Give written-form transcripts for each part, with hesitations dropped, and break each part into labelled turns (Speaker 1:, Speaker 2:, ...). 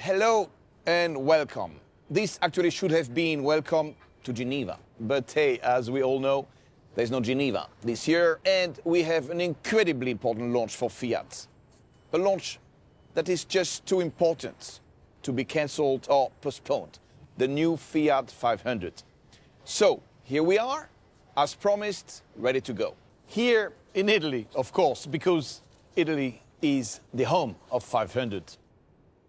Speaker 1: Hello and welcome. This actually should have been welcome to Geneva. But hey, as we all know, there's no Geneva this year, and we have an incredibly important launch for Fiat. A launch that is just too important to be cancelled or postponed. The new Fiat 500. So, here we are, as promised, ready to go. Here in Italy, of course, because Italy is the home of 500.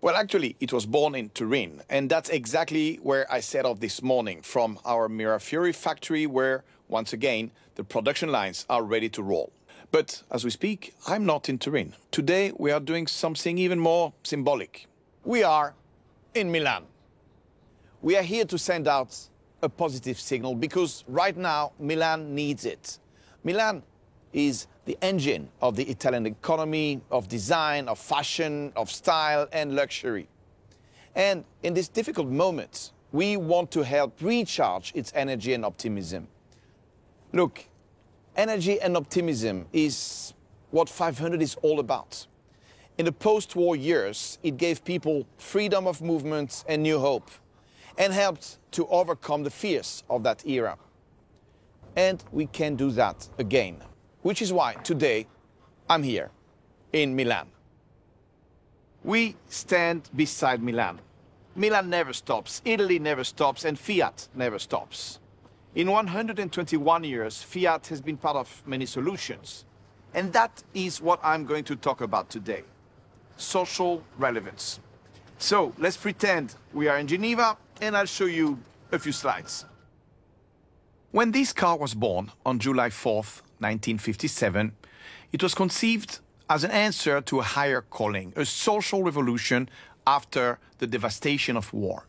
Speaker 1: Well, actually, it was born in Turin, and that's exactly where I set off this morning, from our Mirafiori factory, where, once again, the production lines are ready to roll. But as we speak, I'm not in Turin. Today, we are doing something even more symbolic. We are in Milan. We are here to send out a positive signal because right now, Milan needs it. Milan is the engine of the Italian economy, of design, of fashion, of style and luxury. And in this difficult moment, we want to help recharge its energy and optimism. Look, energy and optimism is what 500 is all about. In the post-war years, it gave people freedom of movement and new hope, and helped to overcome the fears of that era. And we can do that again. Which is why today I'm here in Milan. We stand beside Milan. Milan never stops, Italy never stops, and Fiat never stops. In 121 years, Fiat has been part of many solutions. And that is what I'm going to talk about today. Social relevance. So let's pretend we are in Geneva, and I'll show you a few slides. When this car was born on July 4th, 1957, it was conceived as an answer to a higher calling, a social revolution after the devastation of war.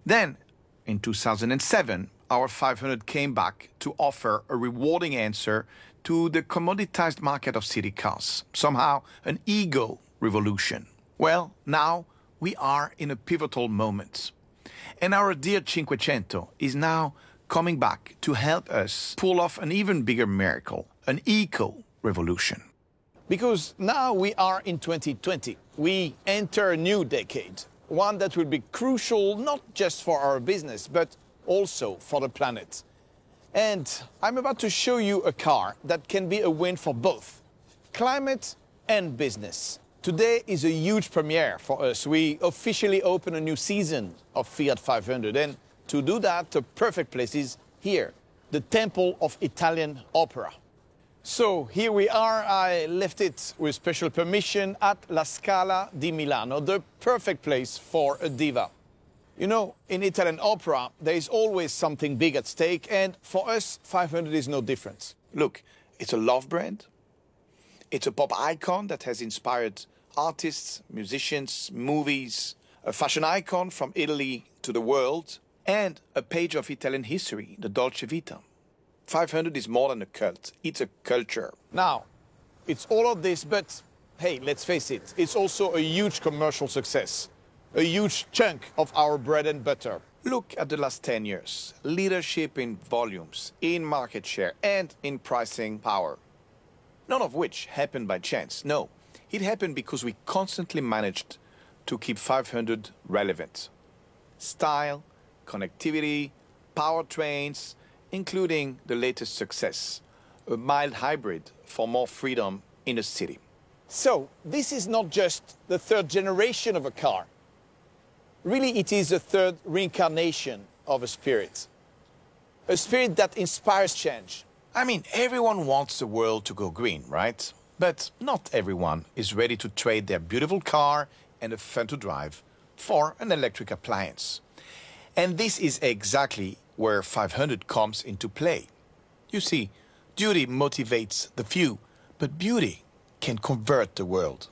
Speaker 1: Then, in 2007, our 500 came back to offer a rewarding answer to the commoditized market of city cars, somehow an ego revolution. Well, now we are in a pivotal moment. And our dear Cinquecento is now coming back to help us pull off an even bigger miracle, an eco-revolution. Because now we are in 2020. We enter a new decade, one that will be crucial not just for our business, but also for the planet. And I'm about to show you a car that can be a win for both climate and business. Today is a huge premiere for us. We officially open a new season of Fiat 500, and to do that, the perfect place is here, the Temple of Italian Opera. So here we are. I left it with special permission at La Scala di Milano, the perfect place for a diva. You know, in Italian opera, there is always something big at stake, and for us, 500 is no different. Look, it's a love brand. It's a pop icon that has inspired artists, musicians, movies, a fashion icon from Italy to the world, and a page of Italian history, the Dolce Vita. 500 is more than a cult, it's a culture. Now, it's all of this, but hey, let's face it, it's also a huge commercial success, a huge chunk of our bread and butter. Look at the last 10 years, leadership in volumes, in market share, and in pricing power. None of which happened by chance, no. It happened because we constantly managed to keep 500 relevant. Style, connectivity, powertrains, including the latest success, a mild hybrid for more freedom in a city. So, this is not just the third generation of a car. Really, it is a third reincarnation of a spirit that inspires change. I mean, everyone wants the world to go green, right? But not everyone is ready to trade their beautiful car and a fun to drive for an electric appliance. And this is exactly where 500 comes into play. You see, duty motivates the few, but beauty can convert the world.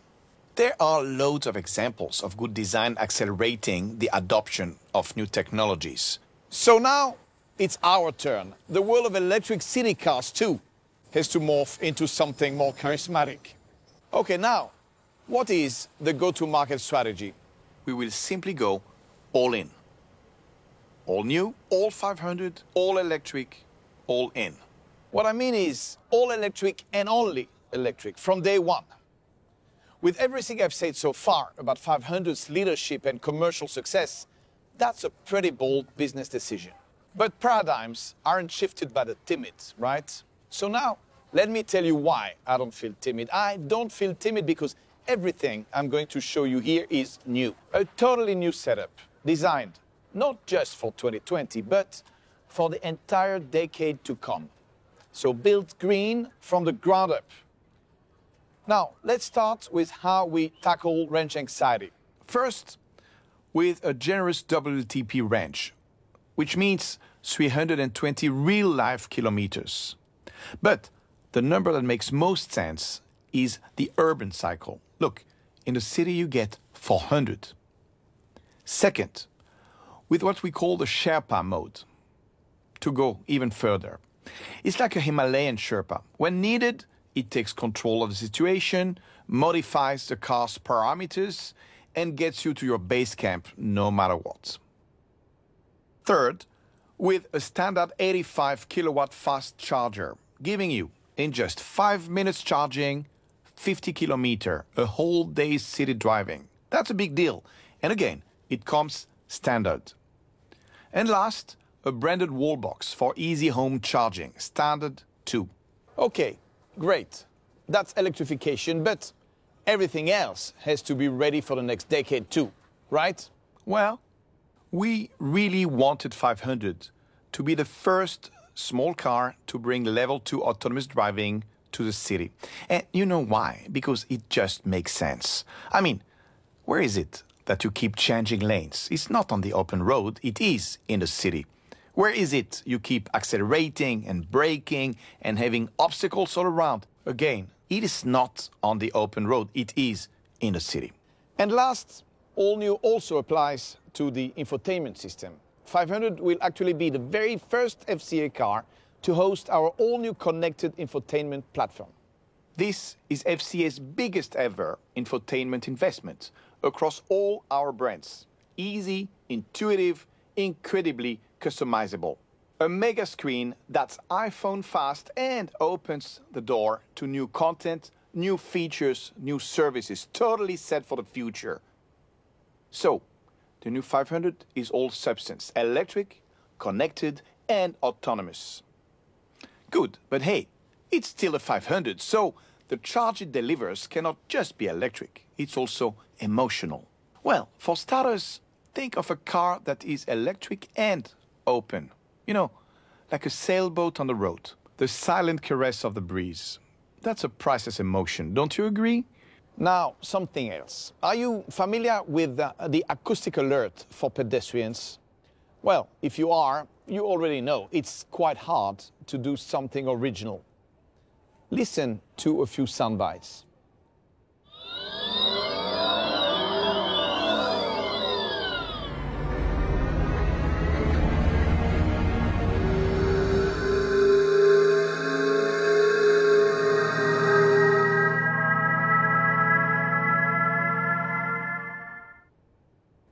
Speaker 1: There are loads of examples of good design accelerating the adoption of new technologies. So now it's our turn. The world of electric city cars, too, has to morph into something more charismatic. Okay, now, what is the go-to-market strategy? We will simply go all in. All new, all 500, all electric, all in. What I mean is all electric and only electric from day one. With everything I've said so far about 500's leadership and commercial success, that's a pretty bold business decision. But paradigms aren't shifted by the timid, right? So now, let me tell you why I don't feel timid. I don't feel timid because everything I'm going to show you here is new. A totally new setup, designed not just for 2020, but for the entire decade to come. So built green from the ground up. Now, let's start with how we tackle range anxiety. First, with a generous WLTP range, which means 320 real-life kilometers. But the number that makes most sense is the urban cycle. Look, in the city you get 400. Second, with what we call the Sherpa mode, to go even further. It's like a Himalayan Sherpa. When needed, it takes control of the situation, modifies the car's parameters, and gets you to your base camp no matter what. Third, with a standard 85 kilowatt fast charger, giving you, in just 5 minutes charging, 50 kilometer, a whole day's city driving. That's a big deal. And again, it comes standard. And last, a branded wall box for easy home charging, standard 2. Okay, great. That's electrification, but everything else has to be ready for the next decade too, right? Well, we really wanted 500 to be the first small car to bring level 2 autonomous driving to the city. And you know why? Because it just makes sense. I mean, where is it that you keep changing lanes? It's not on the open road, it is in the city. Where is it you keep accelerating and braking and having obstacles all around? Again, it is not on the open road, it is in the city. And last, all new also applies to the infotainment system. 500 will actually be the very first FCA car to host our all-new connected infotainment platform. This is FCA's biggest ever infotainment investment across all our brands. Easy, intuitive, incredibly customizable. A mega screen that's iPhone fast and opens the door to new content, new features, new services, totally set for the future. So, the new 500 is all substance, electric, connected, and autonomous. Good, but hey, it's still a 500, so the charge it delivers cannot just be electric, it's also emotional. Well, for starters, think of a car that is electric and open. You know, like a sailboat on the road, the silent caress of the breeze. That's a priceless emotion, don't you agree? Now, something else. Are you familiar with the acoustic alert for pedestrians? Well, if you are, you already know it's quite hard to do something original. Listen to a few sound bites.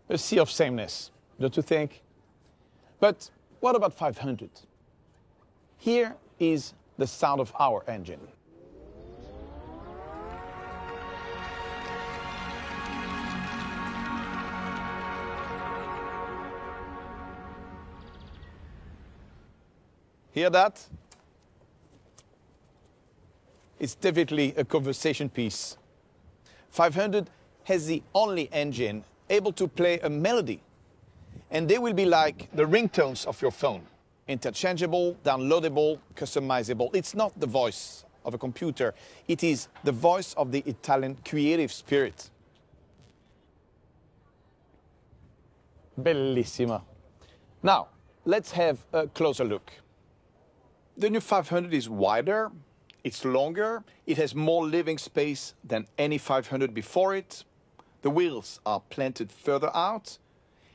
Speaker 1: A sea of sameness, don't you think? But what about 500? Here is the sound of our engine. Hear that? It's definitely a conversation piece. 500 has the only engine able to play a melody. And they will be like the ringtones of your phone. Interchangeable, downloadable, customizable. It's not the voice of a computer. It is the voice of the Italian creative spirit. Bellissima. Now, let's have a closer look. The new 500 is wider, it's longer, it has more living space than any 500 before it. The wheels are planted further out.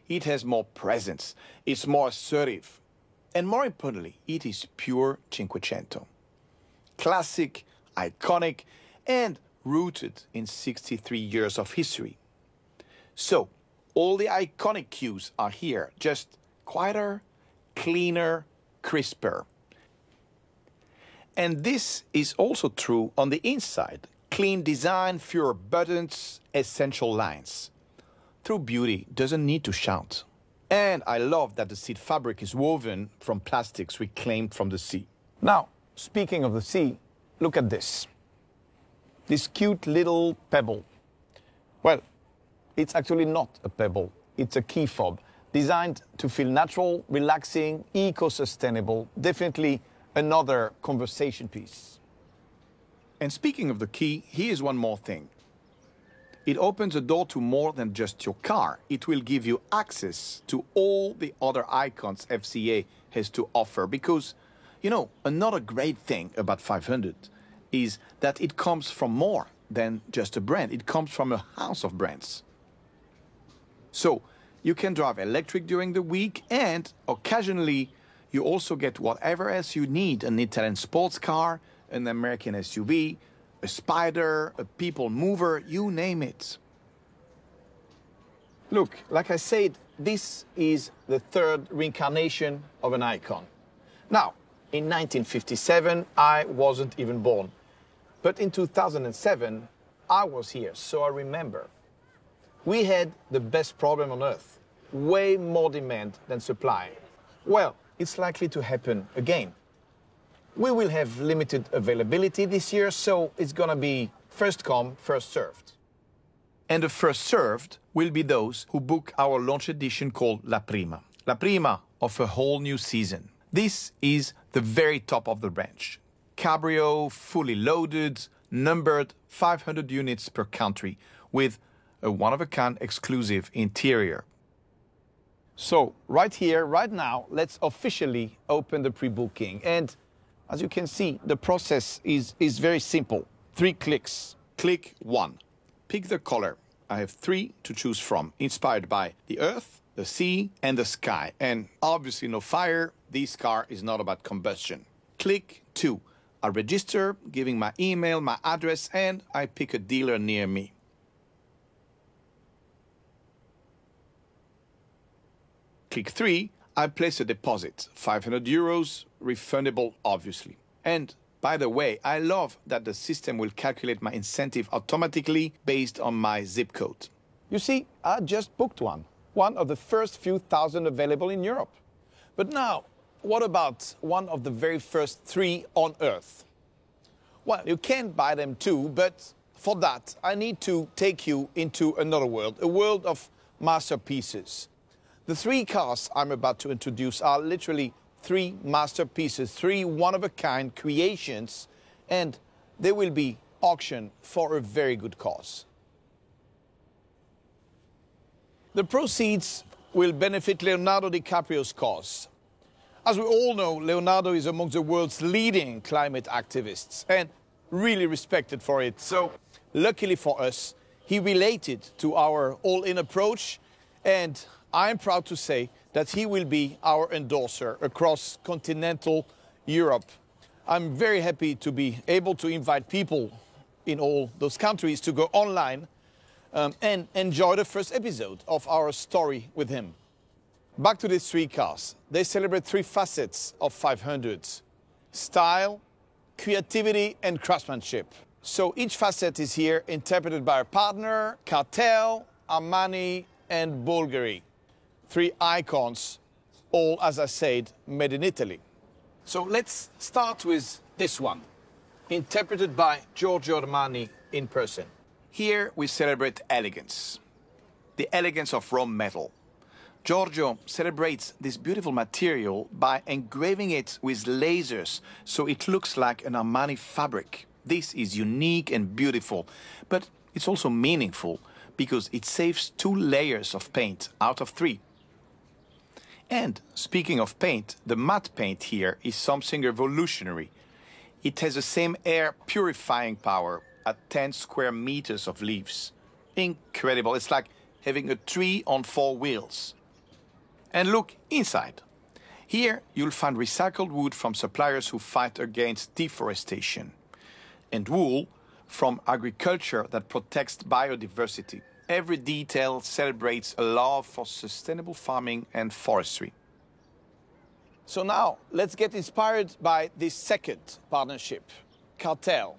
Speaker 1: It has more presence. It's more assertive. And more importantly, it is pure Cinquecento. Classic, iconic, and rooted in 63 years of history. So, all the iconic cues are here, just quieter, cleaner, crisper. And this is also true on the inside. Clean design, fewer buttons, essential lines. True beauty doesn't need to shout. And I love that the seat fabric is woven from plastics reclaimed from the sea. Now, speaking of the sea, look at this. This cute little pebble. Well, it's actually not a pebble. It's a key fob, designed to feel natural, relaxing, eco-sustainable. Definitely another conversation piece. And speaking of the key, here's one more thing. It opens the door to more than just your car. It will give you access to all the other icons FCA has to offer because, you know, another great thing about 500 is that it comes from more than just a brand. It comes from a house of brands. So you can drive electric during the week and occasionally you also get whatever else you need, an Italian sports car, an American SUV, a spider, a people mover, you name it. Look, like I said, this is the third reincarnation of an icon. Now, in 1957, I wasn't even born. But in 2007, I was here, so I remember. We had the best problem on Earth. Way more demand than supply. Well, it's likely to happen again. We will have limited availability this year, so it's gonna be first come, first served. And the first served will be those who book our launch edition called La Prima. La Prima of a whole new season. This is the very top of the range. Cabrio, fully loaded, numbered 500 units per country with a one-of-a-kind exclusive interior. So right here, right now, let's officially open the pre-booking. And as you can see, the process is very simple. 3 clicks. Click 1. Pick the color. I have 3 to choose from, inspired by the earth, the sea, and the sky. And obviously no fire. This car is not about combustion. Click 2. I register, giving my email, my address, and I pick a dealer near me. Click 3. I place a deposit, 500 euros, refundable obviously. And by the way, I love that the system will calculate my incentive automatically based on my zip code. You see, I just booked one of the first few thousand available in Europe. But now, what about one of the very first 3 on Earth? Well, you can buy them too, but for that, I need to take you into another world, a world of masterpieces. The 3 cars I'm about to introduce are literally 3 masterpieces, 3 one-of-a-kind creations, and they will be auctioned for a very good cause. The proceeds will benefit Leonardo Dicaprio's cause. As we all know, Leonardo is among the world's leading climate activists and really respected for it. So, luckily for us, he related to our all-in approach, and I'm proud to say that he will be our endorser across continental Europe. I'm very happy to be able to invite people in all those countries to go online and enjoy the first episode of our story with him. Back to these 3 cars. They celebrate 3 facets of 500s: style, creativity, and craftsmanship. So each facet is here interpreted by our partner, Cartel, Armani, and Bulgari. 3 icons, all, as I said, made in Italy. So let's start with this one, interpreted by Giorgio Armani in person. Here we celebrate elegance, the elegance of raw metal. Giorgio celebrates this beautiful material by engraving it with lasers so it looks like an Armani fabric. This is unique and beautiful, but it's also meaningful because it saves 2 layers of paint out of 3. And speaking of paint, the matte paint here is something revolutionary. It has the same air purifying power at 10 square meters of leaves. Incredible. It's like having a tree on 4 wheels. And look inside. Here you'll find recycled wood from suppliers who fight against deforestation, and wool from agriculture that protects biodiversity. Every detail celebrates a love for sustainable farming and forestry. So now, let's get inspired by this second partnership, Cartel.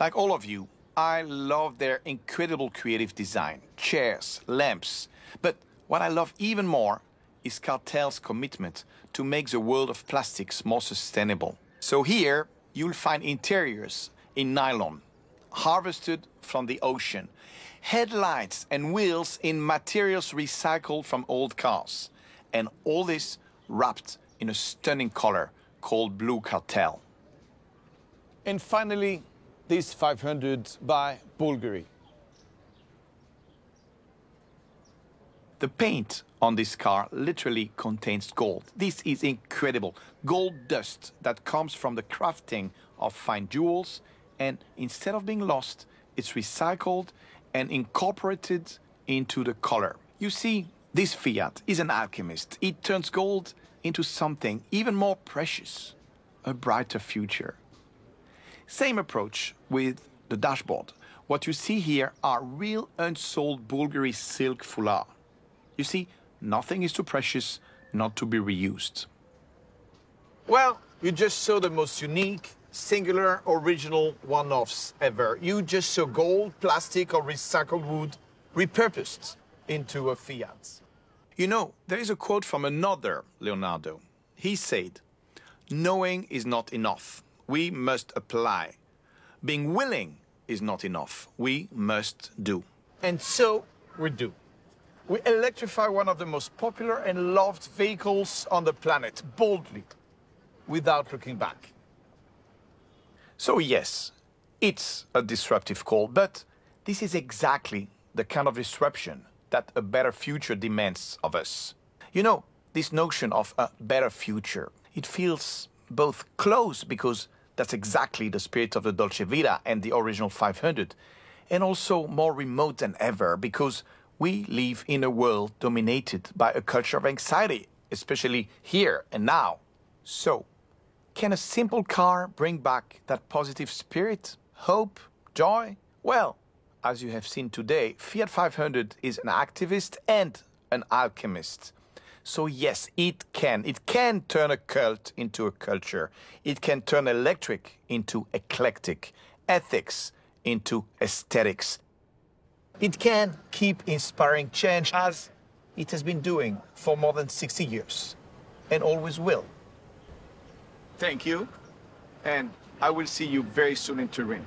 Speaker 1: Like all of you, I love their incredible creative design, chairs, lamps. But what I love even more is Cartel's commitment to make the world of plastics more sustainable. So here, you'll find interiors in nylon, harvested from the ocean, headlights and wheels in materials recycled from old cars, and all this wrapped in a stunning color called Blue Cartel. And finally, this 500 by Bulgari. The paint on this car literally contains gold. This is incredible. Gold dust that comes from the crafting of fine jewels, and instead of being lost, it's recycled and incorporated into the color. You see, this Fiat is an alchemist. It turns gold into something even more precious, a brighter future. Same approach with the dashboard. What you see here are real unsold Bulgari silk foulard. You see, nothing is too precious not to be reused. Well, you just saw the most unique, singular, original one-offs ever. You just saw gold, plastic, or recycled wood repurposed into a Fiat. You know, there is a quote from another Leonardo. He said, "Knowing is not enough. We must apply. Being willing is not enough. We must do." And so we do. We electrify one of the most popular and loved vehicles on the planet, boldly, without looking back. So yes, it's a disruptive call, but this is exactly the kind of disruption that a better future demands of us. You know, this notion of a better future, it feels both close because that's exactly the spirit of the Dolce Vita and the original 500, and also more remote than ever because we live in a world dominated by a culture of anxiety, especially here and now. So, can a simple car bring back that positive spirit, hope, joy? Well, as you have seen today, Fiat 500 is an activist and an alchemist. So yes, it can turn a cult into a culture. It can turn electric into eclectic, ethics into aesthetics. It can keep inspiring change as it has been doing for more than 60 years and always will. Thank you, and I will see you very soon in Turin.